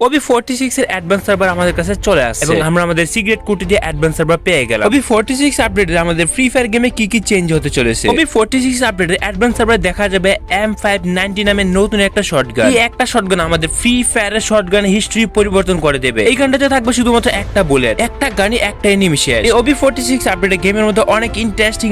OB46 এর advance server আমাদের কাছে চলে আসছে এবং আমরা আমাদের সিক্রেট কোড দিয়ে অ্যাডভান্স সার্ভার পেয়ে গেলাম। OB46 আপডেটে আমাদের ফ্রি ফায়ার গেমে কি কি চেঞ্জ হতে চলেছে। OB46 আপডেটে অ্যাডভান্স সার্ভারে দেখা যাবে M590 নামের নতুন একটা শটগান। এই একটা শটগান আমাদের ফ্রি ফায়ারের শটগানের হিস্ট্রি পরিবর্তন করে দেবে। এই গানটাতে থাকবে শুধুমাত্র একটা বুলেট, একটা গানই একটা এনিমি শেষ। এই OB46 আপডেটে গেমের মধ্যে অনেক ইন্টারেস্টিং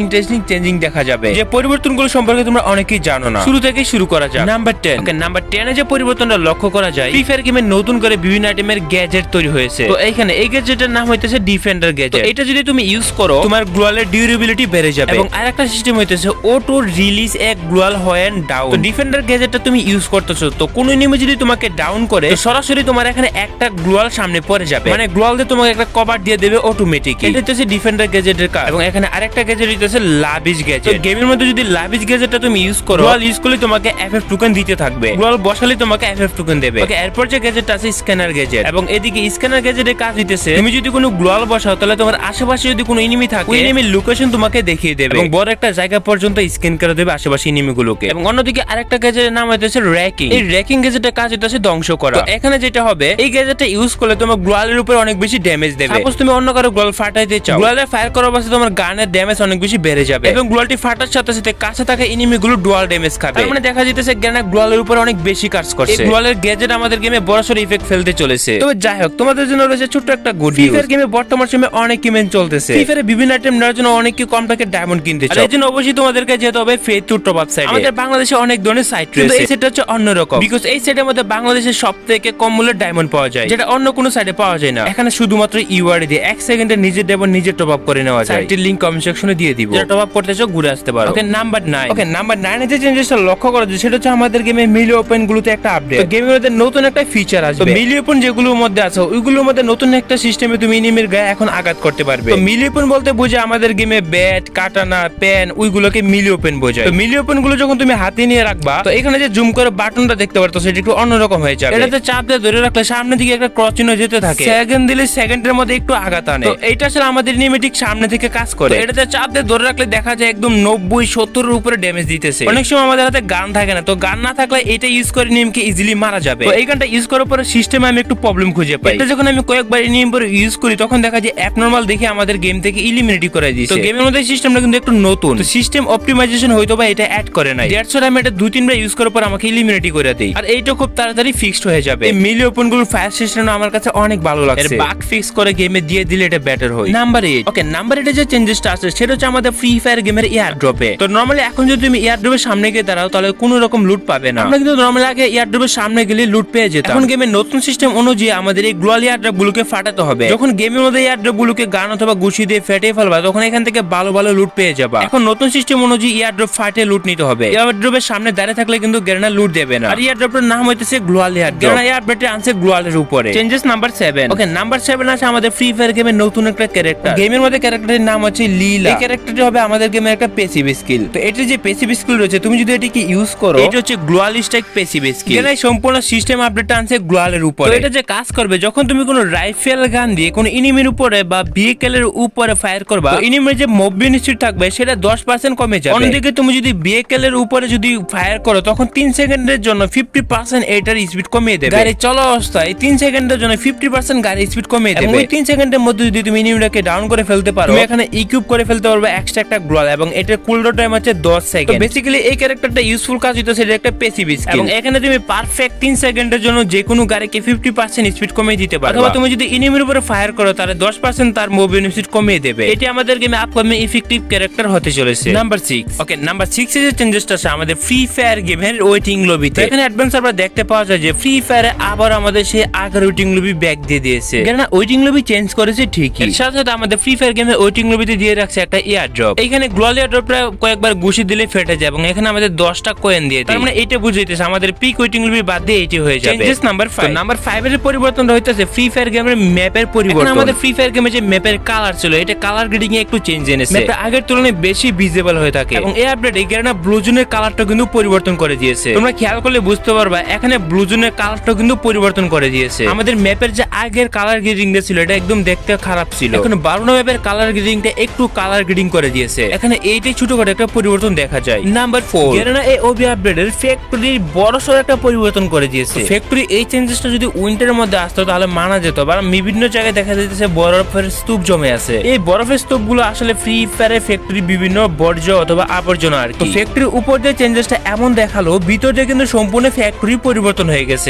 চেঞ্জিং দেখা যাবে, যে পরিবর্তনগুলো সম্পর্কে তোমরা অনেকেই জানো না। শুরু থেকে শুরু করা যাক। নাম্বার 10। ওকে, নাম্বার 10 এ যে পরিবর্তনটা লক্ষ্য করা যায়, ফ্রি ফায়ার গেমে নতুন করে বিভিন্ন আইটেমের গ্যাজেট তৈরি হয়েছে। তো এইখানে এই গ্যাজেটের নাম হইতেছে ডিফেন্ডার গ্যাজেট। এটা যদি তুমি ইউজ করো তোমার গ্লোয়ালের ডিউরেবিলিটি বেড়ে যাবে এবং আরেকটা সিস্টেম হইতেছে অটো রিলিজ এ গ্লোয়াল হোয়েন ডাউন। তো ডিফেন্ডার গ্যাজেটটা তুমি ইউজ করতেছো, তো কোন এনিমি যদি তোমাকে ডাউন করে তো সরাসরি তোমার এখানে একটা গ্লোয়াল সামনে পড়ে যাবে, মানে গ্লোয়াল দিয়ে তোমাকে একটা কভার দিয়ে দেবে অটোমেটিক। এটা হচ্ছে ডিফেন্ডার গ্যাজেটের কাজ। এবং এখানে আরেকটা গ্যাজেট হইতেছে লাভিশ গ্যাজেট। তো গেমের মধ্যে যদি লাভিশ গ্যাজেটটা তুমি ইউজ করো, গ্লোয়াল ইউজ করলে তোমাকে এফএফ টোকেন দিতে থাকবে, গ্লোয়াল বসালে তোমাকে এফএফ টোকেন দেবে। ওকে, এরপর যে গ্যাজেটটা আছে স্ক্যানার গ্যাজেট। এবং এদিকে স্ক্যানার গ্যাজেটের কাজ হইতেছে তুমি যদি কোনো গ্লোয়াল বসাও তাহলে তোমার আশেপাশে যদি কোনো এনিমি থাকে ওই এনিমির লোকেশন তোমাকে দেখিয়ে দেবে এবং বড় একটা জায়গা পর্যন্ত স্ক্যান করে দেবে আশেপাশে এনিমিগুলোকে। এবং অন্যদিকে আরেকটা গ্যাজেটের নাম হইতেছে র‍্যাকিং। এই র‍্যাকিং গ্যাজেটের কাজ হইতেছে ধ্বংস করা। তো এখানে যেটা হবে, এই গ্যাজেটটা ইউজ করলে তোমার গ্লোয়ালের উপর অনেক বেশি ড্যামেজ দেবে। সাপোজ তুমি অন্য কারো গ্লোয়াল ফাটাইতে চাও, গ্লোয়ালে ফায়ার করার অবস্থায় তোমার গানের ড্যামেজ অনেক বেশি বেড়ে যাবে এবং গ্লোয়ালটি ফাটার সাথে সাথে কাছে থাকা এনিমিগুলো ডুয়াল ড্যামেজ খাবে। তার মানে দেখা যাইতেছে গানা গ্লোয়ালের উপর অনেক বেশি কাজ করছে। এই গ্লোয়ালের গ্যাজেট আমাদের গেমে বড়সড় ইফেক্ট ফেলতে চলেছে। তবে যাই হোক, তোমাদের জন্য রয়েছে ছোট্ট একটা গুড নিউজ। ফ্রি ফায়ার গেমে বর্তমান সময়ে অনেক ইভেন্ট চলতেছে। ফ্রি ফায়ারে বিভিন্ন আইটেম নেওয়ার জন্য অনেকে কম টাকায় ডায়মন্ড কিনতে চায়। এর জন্য অবশ্যই তোমাদেরকে যেতে হবে ফেথ2 টপ আপ সাইটে। আমাদের বাংলাদেশে অনেক ধরনের সাইট রয়েছে, কিন্তু এই সাইটটা হচ্ছে অন্যরকম, বিকজ এই সাইটের মধ্যে বাংলাদেশের সবথেকে কম মূল্যে ডায়মন্ড পাওয়া যায়, যেটা অন্য কোনো সাইটে পাওয়া যায় না। এখানে শুধুমাত্র ইউআরডি দিয়ে 1 সেকেন্ডে নিজের ডায়মন্ড নিজে টপ আপ করে নেওয়া যায়। সাইটের লিংক কমেন্ট সেকশনে দিয়ে দিব, যারা টপ আপ করতে চাও ঘুরে আসতে পারো। ওকে, নাম্বার 9। ওকে, নাম্বার 9 এ যে চেঞ্জেসটা লক্ষ্য করা যায় সেটা হচ্ছে আমাদের গেমে মিলি ওপেন গুলোতে একটা আপডেট। তো গেমের মধ্যে নতুন একটা ফিচার আসবে। তো মিলি ওপেন যেগুলোর মধ্যে আছে ওইগুলোর মধ্যে নতুন একটা সিস্টেমে তুমি এনিমির গায়ে এখন আঘাত করতে পারবে। তো মিলি ওপেন বলতে বোঝায় আমাদের গেমে ব্যাট, কাটানা, পেন, ওইগুলোকে মিলি ওপেন বোঝায়। তো মিলি ওপেন গুলো যখন তুমি হাতে নিয়ে রাখবা, তো এখানে যে জুম করে বাটনটা দেখতে পারতো সেটা একটু অন্যরকম হয়ে যাবে। এটাতে চাপ দিয়ে ধরে রাখলে সামনে দিকে একটা ক্রস চিহ্ন যেতে থাকে, সেকেন্ড দিলে সেকেন্ডের মধ্যে একটু আঘাত আনে। তো এইটা আসলে আমাদের এনিমি ঠিক সামনে থেকে কাজ করে। এটাতে চাপ দিয়ে ধরে রাখলে দেখা যায় একদম 90-70 এর উপরে ড্যামেজ দিতেছে। অনেক সময় আমাদের হাতে গান থাকে না, তো গান না থাকলে এটা ইউজ করে এনিমিকে ইজিলি মারা যাবে। তো এই গানটা ইউজ করার পরে সিস্টেমে আমি একটু প্রবলেম খুঁজে পাই। এটা যখন আমি কয়েকবার এনিমি পরে ইউজ করি তখন দেখা যায় অ্যাবনরমাল দেখে আমাদের গেম থেকে ইলিমিনেট করে দিয়েছে। তো গেমের মধ্যে সিস্টেমটা কিন্তু একটু নতুন, তো সিস্টেম অপটিমাইজেশন হয়তো বা এটা অ্যাড করে নাই। দ্যাটস হোয়াই আমি এটা 2-3 বার ইউজ করার পর আমাকে ইলিমিনেট করে দেই, আর এইটা খুব তাড়াতাড়ি ফিক্সড হয়ে যাবে। এই মিলি ওপেন গুলোর ফায়ার সিস্টেম আমার কাছে অনেক ভালো লাগছে। এর বাগ ফিক্স করে গেমে দিয়ে দিলে এটা বেটার হয়। নাম্বার 8। ওকে, নাম্বার 8 এ যে চেঞ্জেসটা আছে সেটা হচ্ছে আমাদের ফ্রি ফায়ার গেমের এয়ার ড্রপে। তো নরমালি এখন যদি তুমি এয়ার ড্রপের সামনে গিয়ে দাঁড়াও তাহলে কোনো রকম লুট পাবে না। আমরা কিন্তু নরমালি আগে এয়ার ড্রপের সামনে গেলে লুট পেয়ে যেতাম। এখন গেমের নতুন সিস্টেম অনুযায়ী আমাদের এই গ্লোয়াল এয়ার ড্রপ গুলোকে ফাটাতে হবে। যখন গেমের মধ্যে এয়ার ড্রপ গুলোকে গান অথবা গুছি দিয়ে ফেটে ফেলবা তখন এখান থেকে ভালো ভালো লুট পেয়ে যাবা। এখন নতুন সিস্টেম অনুযায়ী এয়ার ড্রপ ফাটে লুট নিতে হবে। এয়ার ড্রপের সামনে দাঁড়িয়ে থাকলে কিন্তু গ্রেনা লুট দেবে না। আর এয়ার ড্রপের নাম হইতেছে গ্লোয়াল এয়ার ড্রপ। গ্রেনা এয়ার ড্রপে আনছে গ্লোয়ালের উপরে। Changes number 7। ওকে, নাম্বার 7 আছে আমাদের ফ্রি ফায়ার গেমের নতুন একটা ক্যারেক্টার। গেমের মধ্যে ক্যারেক্টারের নাম হচ্ছে লীলা। এই ক্যারেক্টারটি হবে আমাদের গেমের একটা প্যাসিভ স্কিল। তো এটা যে প্যাসিভ স্কিল রয়েছে তুমি যদি এটাকে ইউজ করো, এটা হচ্ছে গ্লোয়াল স্ট্রাইক প্যাসিভ স্কিল। এটা সম্পূর্ণ সিস্টেম আপডেটটা আনছে গ্লোয়ালের উপরে। তো এটা যে কাজ করবে, যখন তুমি কোনো রাইফেল গান দিয়ে কোনো এনিমির উপরে বা ভেহিকলের উপরে ফায়ার করবা, তো এনিমির যে মুভমেন্ট স্পিড থাকবে সেটা 10% কমে যাবে। অন্যদিকে তুমি যদি ভেহিকলের উপরে যদি ফায়ার করো তখন 3 সেকেন্ডের জন্য 50% এটার স্পিড কমিয়ে দেবে। গাড়ি চলা অবস্থায় 3 সেকেন্ডের জন্য 50% গাড়ির স্পিড কমিয়ে দেবে। ওই 3 সেকেন্ডের মধ্যে যদি তুমি এনিমিটাকে ডাউন করে ফেলতে পারো, তুমি এখানে ইকুইপ করে ফেলতে পারবে এক্সট্রা একটা গ্লোয়াল এবং এটার কুলডাউন টাইম হচ্ছে 10 সেকেন্ড। বেসিক্যালি এই ক্যারেক্টারটা ইউজফুল কাজ হইতো সেটা একটা প্যাসিভ স্কিল এবং এখানে তুমি পারফেক্ট 3 সেকেন্ডের জন্য যে কোনো গাড়িকে 50% স্পিড কমিয়ে দিতে পারবে। অথবা তুমি যদি এনিমির উপরে ফায়ার করো তাহলে 10% তার মুভমেন্ট স্পিড কমিয়ে দেবে। এটি আমাদের গেমে আপকামিং ইফেক্টিভ ক্যারেক্টার হতে চলেছে। নাম্বার 6। ওকে, নাম্বার 6 এর যে চেঞ্জেসটা আছে আমাদের ফ্রি ফায়ার গেমের ওয়েটিং লবিতে। এখানে অ্যাডভান্স আমরা দেখতে পাওয়া যায় যে ফ্রি ফায়ারে আবার আমাদের সেই আগের ওয়েটিং লবি ব্যাক দিয়ে দিয়েছে। কেন ওয়েটিং লবি চেঞ্জ করেছে ঠিকই, এর সাথে সাথে আমাদের ফ্রি ফায়ার গেমের ওয়েটিং লবিতে দিয়ে রাখছে একটা এয়ার ড্রপ। এখানে গ্লোয়াল এয়ার ড্রপটা কয়েকবার ঘুষি দিলে ফেটে যায় এবং এখানে আমাদের 10টা কয়েন দিয়ে দেয়। তার মানে এটা বুঝাইতেছে আমাদের পিক ওয়েটিং লবি বাদ দিয়ে এটি হয়ে যাবে। Changes number 5। নাম্বার 5 এর পরিবর্তন হইতাছে ফ্রি ফায়ার গেমের ম্যাপের পরিবর্তন। আমাদের ফ্রি ফায়ার গেমে যে ম্যাপের কালার ছিল এটা কালার গ্রেডিং এ একটু চেঞ্জ এনেছে। ম্যাপটা আগের তুলনায় বেশি ভিজিবল হয়ে থাকে এবং এই আপডেটে গেরানা ব্লু জোনের কালারটা কিন্তু পরিবর্তন করে দিয়েছে। তোমরা খেয়াল করলে বুঝতে পারবা এখানে ব্লু জোনের কালারটা কিন্তু পরিবর্তন করে দিয়েছে। আমাদের ম্যাপের যে আগের কালার গ্রেডিংটা ছিল এটা একদম দেখতে খারাপ ছিল, এখন 12 ম্যাপের কালার গ্রেডিংটা একটু কালার গ্রেডিং করে দিয়েছে। এখানে এইটাই ছোটখাটো একটা পরিবর্তন দেখা যায়। নাম্বার 4। গেরানা এই ওবি আপডেটের ফ্যাক্টরির বড়সড় একটা পরিবর্তন করে দিয়েছে। ফ্যাক্টরি এই চেঞ্জেস চেঞ্জেসটা যদি উইন্টারের মধ্যে আসতো তাহলে মানা যেত, বা বিভিন্ন জায়গায় দেখা যাইতেছে বরফের স্তূপ জমে আছে। এই বরফের স্তূপগুলো আসলে ফ্রি ফায়ারের ফ্যাক্টরি বিভিন্ন বর্জ্য অথবা আবর্জনা আর কি। ফ্যাক্টরির উপর দিয়ে চেঞ্জেসটা এমন দেখালো, ভিতর দিয়ে কিন্তু সম্পূর্ণ ফ্যাক্টরি পরিবর্তন হয়ে গেছে।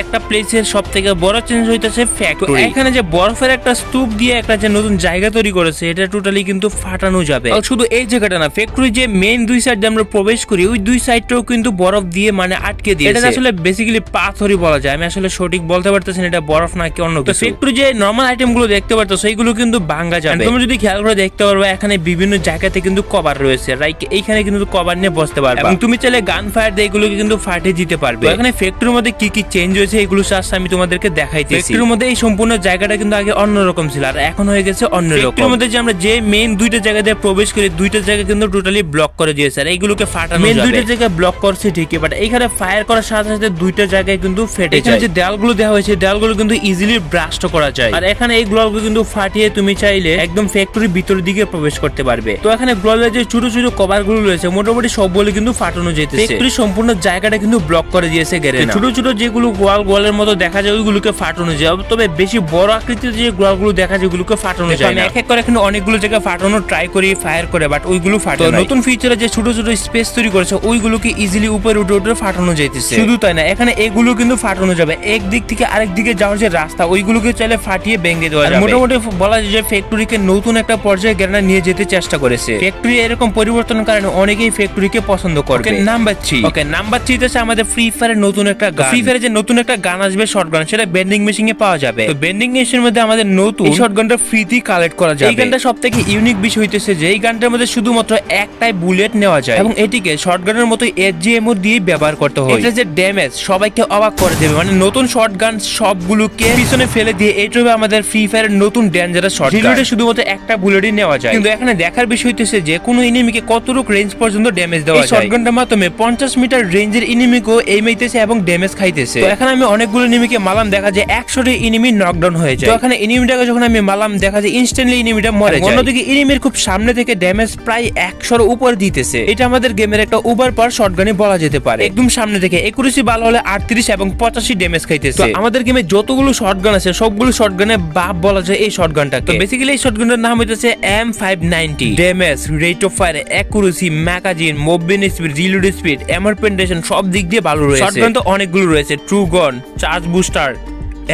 একটা প্লেসের সবথেকে বড় চেঞ্জ হইতেছে ফ্যাক্টরি। এখানে যে বরফের একটা স্তূপ দিয়ে একটা যে নতুন জায়গা তৈরি করেছে, এটা টোটালি কিন্তু ফাটানো যাবে। শুধু এই জায়গাটা না, ফ্যাক্টরি যে মেইন দুই সাইড দিয়ে আমরা প্রবেশ করি, ওই দুই সাইডটাও কিন্তু বরফ দিয়ে মানে আটকে দিয়েছে। এটা আসলে বেসিক্যালি পাথরই বলা যায়, আমি আসলে সঠিক বলতে পারতেছি না এটা বরফ নাকি অন্য কিছু। ফ্যাক্টরি যে নরমাল আইটেম গুলো দেখতে পারতো সেইগুলো কিন্তু ভাঙা যাবে। তুমি যদি খেয়াল করে দেখতে পারবে এখানে বিভিন্ন জায়গাতে কিন্তু কভার রয়েছে, লাইক এইখানে কিন্তু কভার নিয়ে বসতে পারবে এবং তুমি চাইলে গান ফায়ার দিয়ে এগুলোকে কিন্তু ফাটিয়ে দিতে পারবে। এখানে ফ্যাক্টরির মধ্যে কি কি চেঞ্জ হয়েছে এগুলো আমি তোমাদেরকে দেখাইতেছি। ফ্যাক্টরির মধ্যে এই সম্পূর্ণ জায়গাটা কিন্তু আগে অন্যরকম ছিল আর এখন হয়ে গেছে অন্যরকম। ফ্যাক্টরির মধ্যে যে আমরা যে মেইন দুইটা জায়গা দিয়ে প্রবেশ করি, দুইটা জায়গা কিন্তু টোটালি ব্লক করে দিয়েছে আর এইগুলোকে ফাটানো যাবে। মেইন দুইটা জায়গা ব্লক করছে ঠিকই, বাট এইখানে ফায়ার করার সাথে সাথে দুইটা জায়গায় কিন্তু ফেটে যায়। এখানে যে দেয়ালগুলো দেওয়া হয়েছে, দেয়ালগুলো কিন্তু ইজিলি ব্রাস্ট করা যায় আর এখানে এই গ্লোবগুলো কিন্তু ফাটিয়ে তুমি চাইলে একদম ফ্যাক্টরির ভিতরের দিকে প্রবেশ করতে পারবে। তো এখানে গ্লোবের যে ছোট ছোট কভারগুলো রয়েছে মোটামুটি সবগুলো কিন্তু ফাটানো যেতেছে। ফ্যাক্টরির সম্পূর্ণ জায়গাটা কিন্তু ব্লক করে দিয়েছে গ্যারেনা। ছোট ছোট যেগুলো গোয়ালের মতো দেখা যায় ওইগুলোকে ফাটানো যায়, তবে বেশি বড় আকৃতির যে গোয়ালগুলো দেখা যায় ওগুলোকে ফাটানো যায় না। এক এক করে এখানে অনেকগুলো জায়গা ফাটানো ট্রাই করি ফায়ার করে, বাট ওইগুলো ফাটে না। নতুন ফিচারে যে ছোট ছোট স্পেস তৈরি করেছে ওইগুলোকে ইজিলি উপরে উঠে উঠে ফাটানো যাইতেছে। শুধু তাই না, এখানে এগুলো কিন্তু ফাটানো যাবে। এক দিক থেকে আরেক দিকে যাওয়ার যে রাস্তা ওইগুলোকে চাইলে ফাটিয়ে ভেঙে দেওয়া যাবে। মোটামুটি বলা যায় যে ফ্যাক্টরিকে নতুন একটা পর্যায়ে গ্যারেনা নিয়ে যেতে চেষ্টা করেছে। ফ্যাক্টরি এরকম পরিবর্তনের কারণে অনেকেই ফ্যাক্টরিকে পছন্দ করবে। নাম্বার 3 নাম্বার 3 তে আমাদের ফ্রি ফায়ারের নতুন একটা গান। ফ্রি ফায়ারে যে নতুন একটা গান আসবে শটগান, সেটা বেন্ডিং মেশিনে পাওয়া যাবে। তো বেন্ডিং মেশিনের মধ্যে আমাদের নতুন শটগানটা ফ্রিতে কালেক্ট করা যাবে। এই গানটা সবথেকে ইউনিক বিষয় হইতেছে যে এই গানটার মধ্যে শুধুমাত্র একটাই বুলেট নেওয়া যায় এবং এটিকে শটগানের মতো এসজিএমও দিয়ে ব্যবহার করতে হয়। এটা যে ড্যামেজ সবাইকে অবাক করে দেবে, মানে নতুন শটগান সবগুলোকে পিছনে ফেলে দিয়ে এইটা হবে আমাদের ফ্রি ফায়ারের নতুন ডেঞ্জারাস শটগান। রিলোডে শুধুমাত্র একটা বুলেটই নেওয়া যায়, কিন্তু এখানে দেখার বিষয় হইতেছে যে কোনো এনিমিকে কতটুকু রেঞ্জ পর্যন্ত ড্যামেজ দেওয়া যায়। এই শটগানটার মাধ্যমে 50 মিটার রেঞ্জের এনিমিকেও এইমাইতেছে এবং ড্যামেজ খাইতেছে। তো এখানে আমি অনেকগুলো এনিমিকে মারলাম, দেখা যায় 100টি এনিমি নকডাউন হয়ে যায়। তো এখানে এনিমিটাকে যখন আমি মারলাম দেখা যায় ইনস্ট্যান্টলি এনিমিটা মরে যায়। অন্যদিকে এনিমির খুব সামনে থেকে ড্যামেজ প্রায় 100 এর উপর দিতেছে। এটা আমাদের গেমের একটা ওভার পাওয়ার শটগানই বলা যেতে পারে। একদম সামনে থেকে একুরেসি ভালো হলে 38 এবং 85 ড্যামেজ খাইতেছে। তো আমাদের গেমে যতগুলো শটগান আছে সবগুলো শটগানের বাপ বলা যায় এই শটগানটাকে। তো বেসিক্যালি এই শটগানটার নাম হইতেছে M590। Damage, rate of fire, accuracy, magazine, movement speed, reload speed, MR penetration সব দিক দিয়ে ভালো রয়েছে। শটগান তো অনেকগুলো রয়েছে, ট্রু গন, charge booster,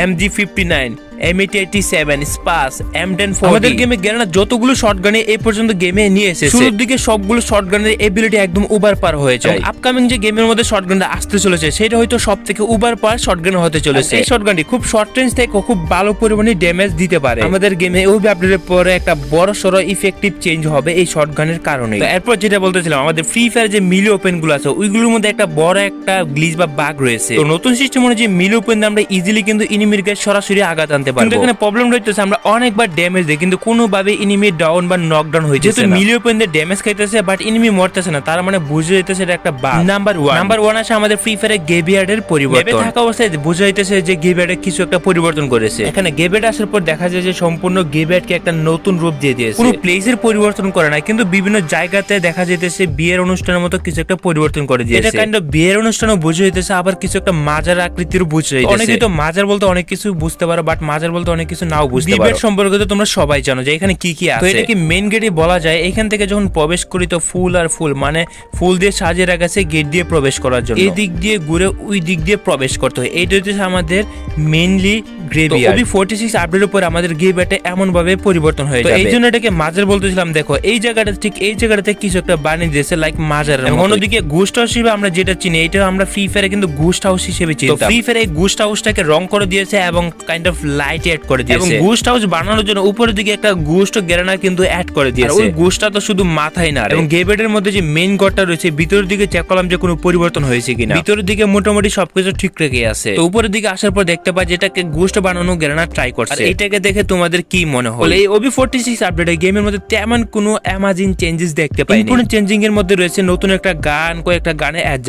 MG59, M8087, SPAS, M1040। আমাদের গেমে গ্যারেনা যতগুলো শটগানে এই পর্যন্ত গেমে নিয়ে এসেছে, শুরুর দিকে সবগুলো শটগানের এবিলিটি একদম ওভার পার হয়ে যায়। আপকামিং যে গেমের মধ্যে শটগানটা আসতে চলেছে সেটা হয়তো সবথেকে ওভার পার শটগান হতে চলেছে। এই শটগানটি খুব শর্ট রেঞ্জ থেকে খুব ভালো পরিমাণে ড্যামেজ দিতে পারে। আমাদের গেমে ওই আপডেটের পরে একটা বড় সড় ইফেক্টিভ চেঞ্জ হবে এই শটগানের কারণে। তো এরপর যেটা বলতেছিলাম, আমাদের ফ্রি ফায়ার যে মিলি ওপেন গুলো আছে ওইগুলোর মধ্যে একটা বড় একটা গ্লিচ বা বাগ রয়েছে। তো নতুন সিস্টেম অনুযায়ী মিলি ওপেন আমরা ইজিলি কিন্তু এনিমির গায়ে সরাসরি আঘাত আনতে পারবো। কিন্তু এখানে প্রবলেম রইতেছে আমরা অনেকবার ড্যামেজ দিই কিন্তু কোনোভাবে এনিমি ডাউন বা নকডাউন হয়ে যাচ্ছে। যেহেতু মিলি ওপেন দিয়ে ড্যামেজ খাইতেছে বাট এনিমি মরতেছে না, তার মানে বুঝে যাইতেছে এটা একটা বাগ। নাম্বার 1 আসে আমাদের ফ্রি ফায়ারে গ্রেভিয়ার্ডের পরিবর্তন। থাকা অবস্থায় বুঝে যাইতেছে যে গ্রেভিয়ার্ডে কিছু একটা পরিবর্তন করেছে। এখানে গ্রেভিয়ার্ড আসার পর দেখা যায় যে সম্পূর্ণ গ্রেভিয়ার্ডকে একটা নতুন রূপ দিয়ে দিয়েছে। পুরো প্লেসের পরিবর্তন করে না, কিন্তু বিভিন্ন জায়গাতে দেখা যাইতেছে বিয়ের অনুষ্ঠানের মতো কিছু একটা পরিবর্তন করে দিয়েছে। এটা কাইন্ড অফ বিয়ের অনুষ্ঠানও বুঝে যাইতেছে, আবার কিছু একটা মাজার আকৃতির বুঝে যাইতেছে। অনেকেই তো মাজার বলতে অনেক কিছু বুঝতে পারো, বাট মাজার বলতে অনেক কিছু নাও বুঝতে পারো। সম্পর্কে তো তোমরা সবাই জানো যে এখানে কি কি আছে। তো এটা কি মেইন গেটই বলা যায়। এখান থেকে যখন প্রবেশ করি তো ফুল আর ফুল, মানে ফুল দিয়ে সাজিয়ে রাখা আছে গেট দিয়ে প্রবেশ করার জন্য। এই দিক দিয়ে ঘুরে ওই দিক দিয়ে প্রবেশ করতে হয়। এইটা হচ্ছে আমাদের মেইনলি গ্রেভিয়ার্ড। ওবি 46 আপডেটের পর আমাদের গ্রেভিয়ার্ডে এমন ভাবে পরিবর্তন হয়ে যাবে। এই জন্য এটাকে মাজার বলতেছিলাম। দেখো এই জায়গাটা ঠিক এই জায়গাটাতে কিছু একটা বানিয়ে দিয়েছে লাইক মাজার। অন্যদিকে গোস্ট হাউস হিসেবে আমরা যেটা চিনি, এটা আমরা ফ্রি ফায়ারে কিন্তু গোস্ট হাউস হিসেবে চিনি। ফ্রি ফায়ারে এই গোস্ট হাউসটাকে রং করে দিয়েছে এবং কাইন্ড অফ লাইট অ্যাড করে দিয়েছে। এবং গোস্ট হাউস বানানোর জন্য উপরের দিকে একটা গোস্ট গ্যারেনা কিন্তু অ্যাড করে দিয়েছে। ওই গোস্টটা তো শুধু মাথায় না, এবং গ্রেভিয়ার্ডের মধ্যে যে মেইন ঘরটা রয়েছে ভিতরের দিকে চেক করলাম যে কোনো পরিবর্তন হয়েছে কিনা। ভিতরের দিকে মোটামুটি সবকিছু ঠিক রেখে আছে। তো উপরের দিকে আসার পর দেখতে পাই যেটাকে গোস্ট বানানো গ্যারেনা ট্রাই করছে। এটাকে দেখে তোমাদের কি মনে হলো? এই ওবি 46 আপডেটে গেমের মধ্যে তেমন কোনো অ্যামাজিং চেঞ্জেস দেখতে পাইনি। কোনো চেঞ্জিং এর মধ্যে রয়েছে নতুন একটা গান, কয়েকটা গানে অ্যাড